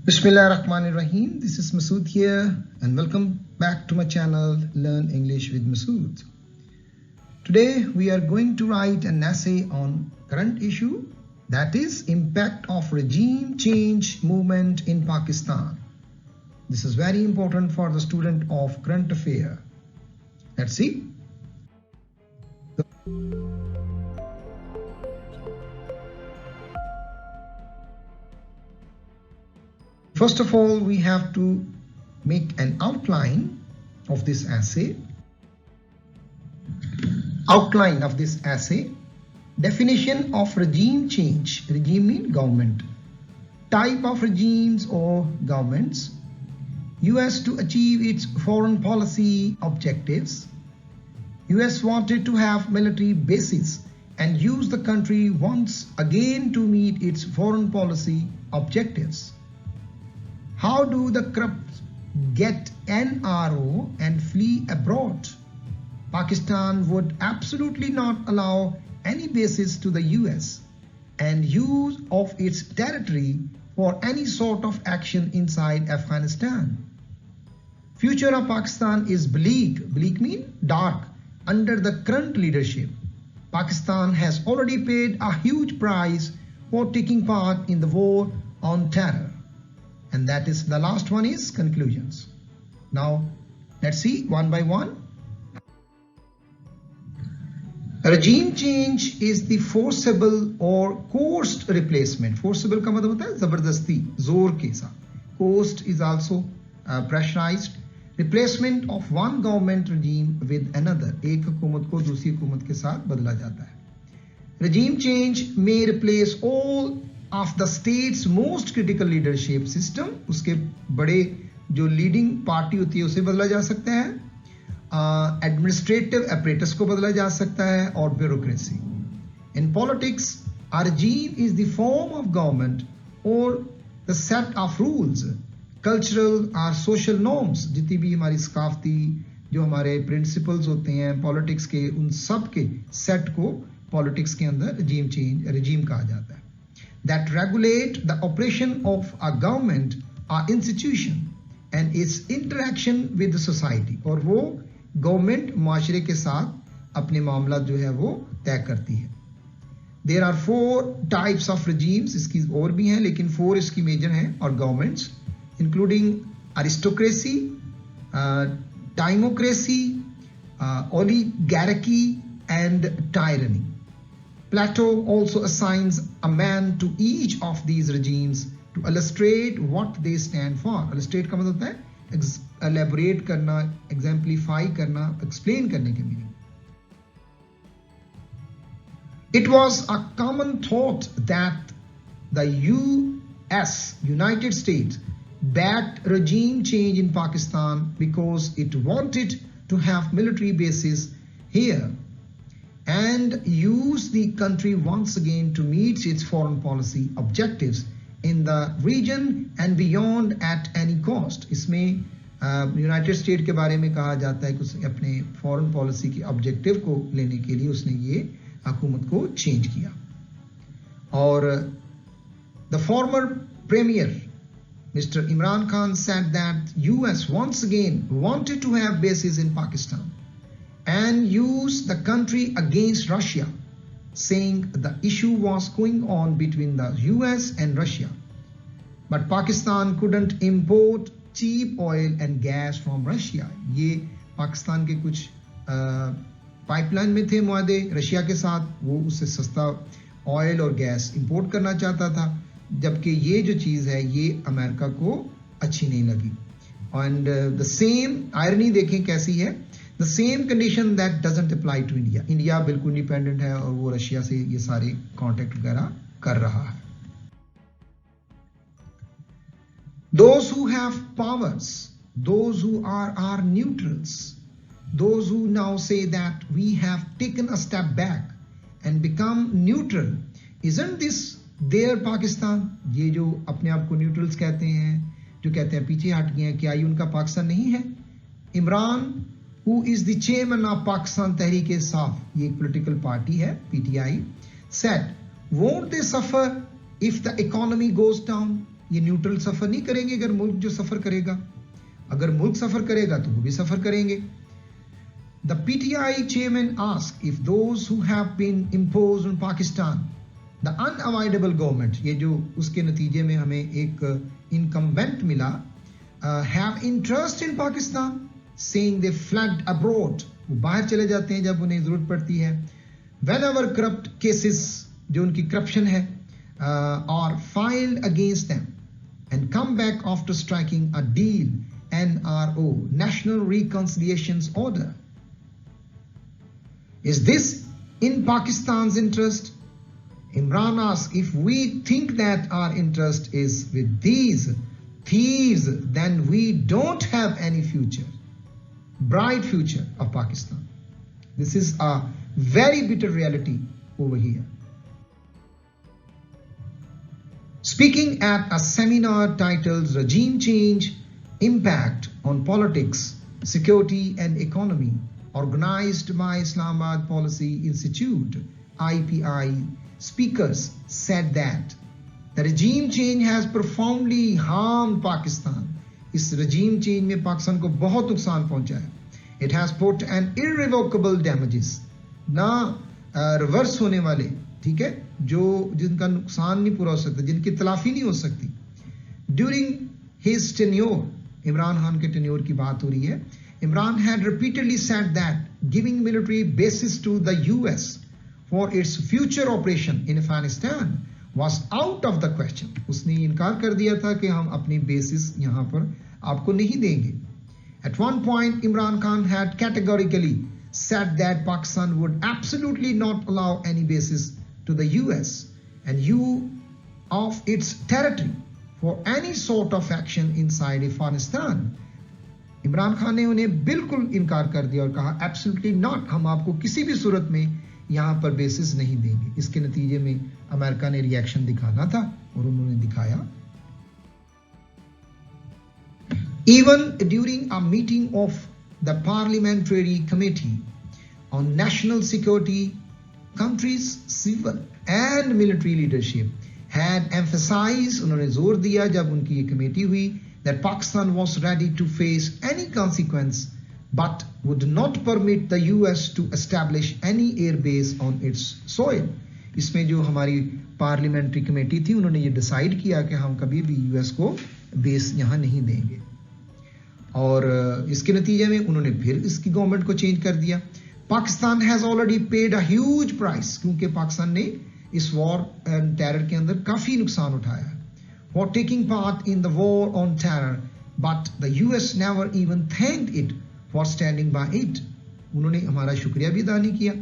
Bismillahirrahmanirrahim. This is Masood here and welcome back to my channel Learn English with Masood. Today we are going to write an essay on current issue, that is impact of regime change movement in Pakistan. This is very important for the student of current affair. Let's see. First of all, we have to make an outline of this essay. Outline of this essay. Definition of regime change. Regime means government. Type of regimes or governments. US to achieve its foreign policy objectives. US wanted to have military bases and use the country once again to meet its foreign policy objectives. How do the corrupt get NRO and flee abroad? Pakistan would absolutely not allow any bases to the US and use of its territory for any sort of action inside Afghanistan. Future of Pakistan is bleak. Bleak means dark under the current leadership. Pakistan has already paid a huge price for taking part in the war on terror. And that is the last one is conclusions. Now let's see one by one. Regime change is the forcible or coerced replacement. Forcible का मतलब होता है जबरदस्ती, जोर के साथ. Coerced is also pressurized. Replacement of one government regime with another. एक हुकूमत को दूसरी हुकूमत के साथ बदला जाता है. Regime change may replace all of the state's most critical leadership system. उसके बड़े जो leading party होती है उसे बदला जा सकता है. Administrative apparatus को बदला जा सकता है और bureaucracy. In politics, a regime is the form of government or the set of rules, cultural or social norms. जितनी भी हमारी सकाफती जो हमारे principles होते हैं politics के, उन सब के set को politics के अंदर regime कहा जाता है. That regulate the operation of a government or institution and its interaction with the society. और वो government माशरे के साथ अपने मामला जो है वो तय करती है. There are 4 types of regimes. इसकी और भी हैं लेकिन 4 इसकी major हैं और governments, including aristocracy, democracy, oligarchy and tyranny. Plato also assigns a man to each of these regimes to illustrate what they stand for. Illustrate का मतलब होता है elaborate करना, exemplify करना, explain करने के meaning. It was a common thought that the US, United States, backed regime change in Pakistan because it wanted to have military bases here and use the country once again to meet its foreign policy objectives in the region and beyond at any cost. इसमें United state के बारे में कहा जाता है कि उसने अपने फॉरेन पॉलिसी के ऑब्जेक्टिव को लेने के लिए उसने ये हुकूमत को चेंज किया. और the former premier Mr. Imran Khan said that US once again wanted to have bases in Pakistan and use the country against Russia, saying the issue was going on between the US and Russia. But Pakistan couldn't import cheap oil and gas from Russia. ये पाकिस्तान के कुछ pipeline में थे मुआदे Russia के साथ, वो उससे सस्ता ऑयल और गैस इंपोर्ट करना चाहता था, जबकि ये जो चीज़ है ये अमेरिका को अच्छी नहीं लगी. एंड द सेम आयरनी देखें कैसी है. The same condition that doesn't apply to India. India बिल्कुल इंडिपेंडेंट है और वो रशिया से ये सारे कॉन्टेक्ट वगैरह कर रहा है. Those who have powers, those who are neutrals, those who now say that we have taken a step back and become neutral, isn't this their Pakistan? ये जो अपने आप को न्यूट्रल्स कहते हैं, जो कहते हैं पीछे हट गए हैं, क्या ये उनका पाकिस्तान नहीं है? Imran who is the chairman of Pakistan Tehreek-e-Insaf, ये एक political party है, PTI, said, won't they suffer if the economy goes down? ये न्यूट्रल सफर नहीं करेंगे अगर मुल्क जो सफर करेगा, अगर मुल्क सफर करेगा तो वो भी सफर करेंगे। The PTI chairman asked if those who have been imposed on Pakistan, the unavoidable government, ये जो उसके नतीजे में हमें एक incumbent मिला, have interest in Pakistan, saying they fled abroad, वो बाहर चले जाते हैं जब उन्हें जरूरत पड़ती है। Whenever corrupt cases, जो उनकी corruption है, are filed against them and come back after striking a deal, NRO, National Reconciliations Order. Is this in Pakistan's interest? Imran asks, if we think that our interest is with these thieves, then we don't have any future, bright future of Pakistan. This is a very bitter reality over here. Speaking at a seminar titled Regime Change, Impact on Politics, Security and Economy, organized by Islamabad Policy Institute, IPI, speakers said that the regime change has profoundly harmed Pakistan. इस regime change में पाकिस्तान को बहुत नुकसान पहुंचा है. It has put an irrevocable damages, ना reverse होने वाले, ठीक है, जो जिनका नुकसान नहीं पूरा हो सकता, जिनकी तलाफी नहीं हो सकती. During his tenure, Imran Khan के tenure की बात हो रही है. Imran had repeatedly said that giving military bases to the US for its future operation in Afghanistan was out of the question. उसने इनकार कर दिया था कि हम अपनी bases यहाँ पर आपको नहीं देंगे. At one point, Imran Khan had categorically said that Pakistan would absolutely not allow any bases to the US and use of its territory for any sort of action inside Afghanistan. Imran Khan ने उन्हें बिल्कुल इनकार कर दिया और कहा absolutely not, हम आपको किसी भी सूरत में यहां पर बेसिस नहीं देंगे. इसके नतीजे में अमेरिका ने रिएक्शन दिखाना था और उन्होंने दिखाया. Even during a meeting of the Parliamentary Committee on National Security, countries' civil and military leadership had emphasized, उन्होंने जोर दिया जब उनकी ये कमेटी हुई, that Pakistan was ready to face any consequence but would not permit the US to establish any air base on its soil. इसमें जो हमारी पार्लियामेंट्री कमेटी थी उन्होंने ये डिसाइड किया कि हम कभी भी यूएस को बेस यहाँ नहीं देंगे और इसके नतीजे में उन्होंने फिर इसकी गवर्नमेंट को चेंज कर दिया. Pakistan has already paid a huge price, क्योंकि पाकिस्तान ने इस वॉर एंड टेरर के अंदर काफी नुकसान उठाया है. For taking part in the war on terror, but the US never even thanked it for standing by it. उन्होंने हमारा शुक्रिया भी अदा नहीं किया.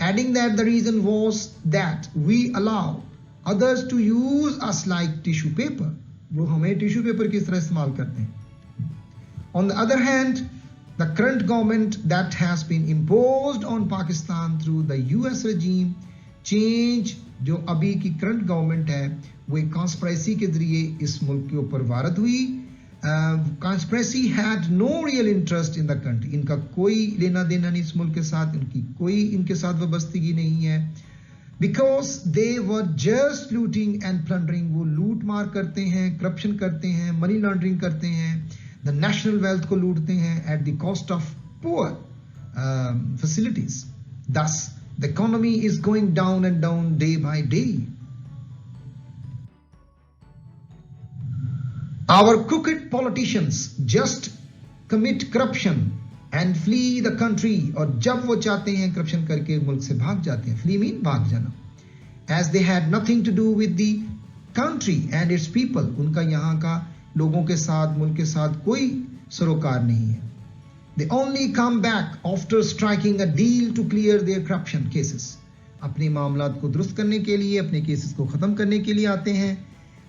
Adding that the reason was that we allow others to use us like tissue paper. वो हमें tissue paper की तरह इस्तेमाल करते हैं. On the other hand, the current government that has been imposed on Pakistan through the US regime change, जो अभी की करंट गवर्नमेंट है वो एक कॉन्स्पिरेसी के जरिए इस मुल्क के ऊपर वारद हुई. Conspiracy had no real interest in the country. इनका कोई लेना देना नहीं इस मुल्क के साथ, इनकी कोई इनके साथ वाबस्तगी नहीं है. Because they were just looting and plundering. वो लूट मार करते हैं, करप्शन करते हैं, मनी लॉन्ड्रिंग करते हैं, द नेशनल वेल्थ को लूटते हैं at the cost of poor facilities. दस the economy is going down and down day by day. Our crooked politicians just commit corruption and flee the country. और जब वो चाहते हैं करप्शन करके मुल्क से भाग जाते हैं. Flee mean भाग जाना. As they had nothing to do with the country and its people. उनका यहाँ का लोगों के साथ, मुल्क के साथ कोई सरोकार नहीं है. They only come back after striking a deal to clear their corruption cases. अपने मामलात को दुरुस्त करने के लिए, अपने केसेस को खत्म करने के लिए आते हैं.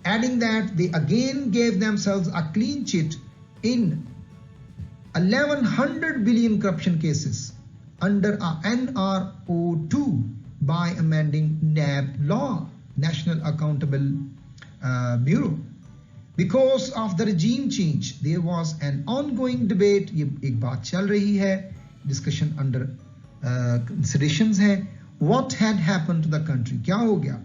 Adding that they again gave themselves a clean sheet in 1100 billion corruption cases under a NRO2 by amending NAB law, National Accountable Bureau. Because of the regime change, there was an ongoing debate. ये एक बात चल रही है, discussion under considerations है. What had happened to the country? क्या हो गया?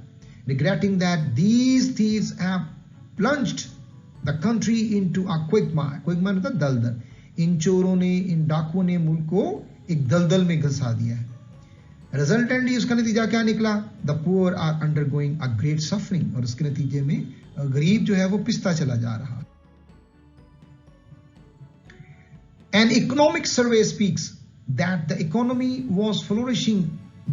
Regretting that these thieves have plunged the country into a quagmire. Quagmire मतलब दलदल. इन चोरों ने, इन डाकुओं ने मुल्क को एक दलदल में घुसा दिया है. रिजल्टेंटली उसका नतीजा क्या निकला? The poor are undergoing a great suffering. और उसके नतीजे में गरीब जो है वो पिसता चला जा रहा. An economic survey speaks that the economy was flourishing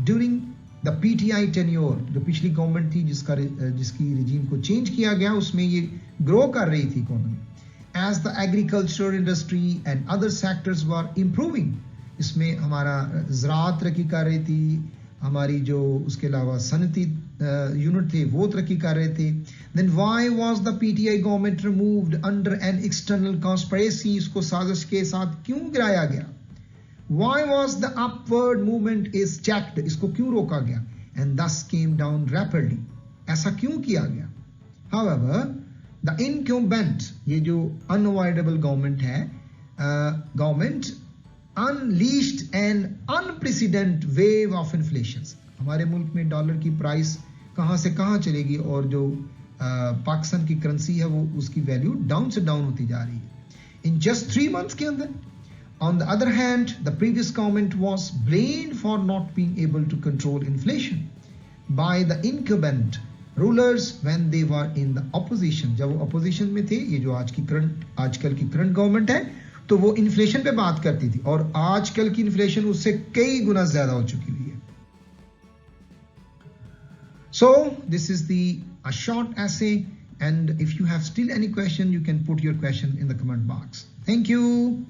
during the PTI tenure. जो पिछली गवर्नमेंट थी जिसकी रिजीम को चेंज किया गया, उसमें ये ग्रो कर रही थी economy. As the agriculture industry and other sectors were improving. इसमें हमारा ज़राअत तरक्की कर रही थी, हमारी जो उसके अलावा सनती यूनिट थे वो तरक्की कर रहे थे. Then why was the PTI government removed under an external conspiracy? इसको साजिश के साथ क्यों गिराया गया? Why was the upward movement is checked? इसको क्यों रोका गया? And thus came down rapidly. ऐसा क्यों किया गया? However, the incumbent, ये जो unavoidable government है, government unleashed an unprecedented wave of inflation. हमारे मुल्क में डॉलर की प्राइस कहां से कहां चलेगी और जो पाकिस्तान की करेंसी है वो उसकी वैल्यू डाउन से डाउन होती जा रही है इन जस्ट 3 months के अंदर. On the other hand, the previous government was blamed for not being able to control inflation by the incumbent rulers when they were in the opposition. जब वो opposition में थे, ये जो आजकल की करंट गवर्नमेंट है, तो वो इन्फ्लेशन पे बात करती थी और आजकल की इन्फ्लेशन उससे कई गुना ज्यादा हो चुकी हुई है. So this is a short essay, and if you have still any question, you can put your question in the comment box. Thank you.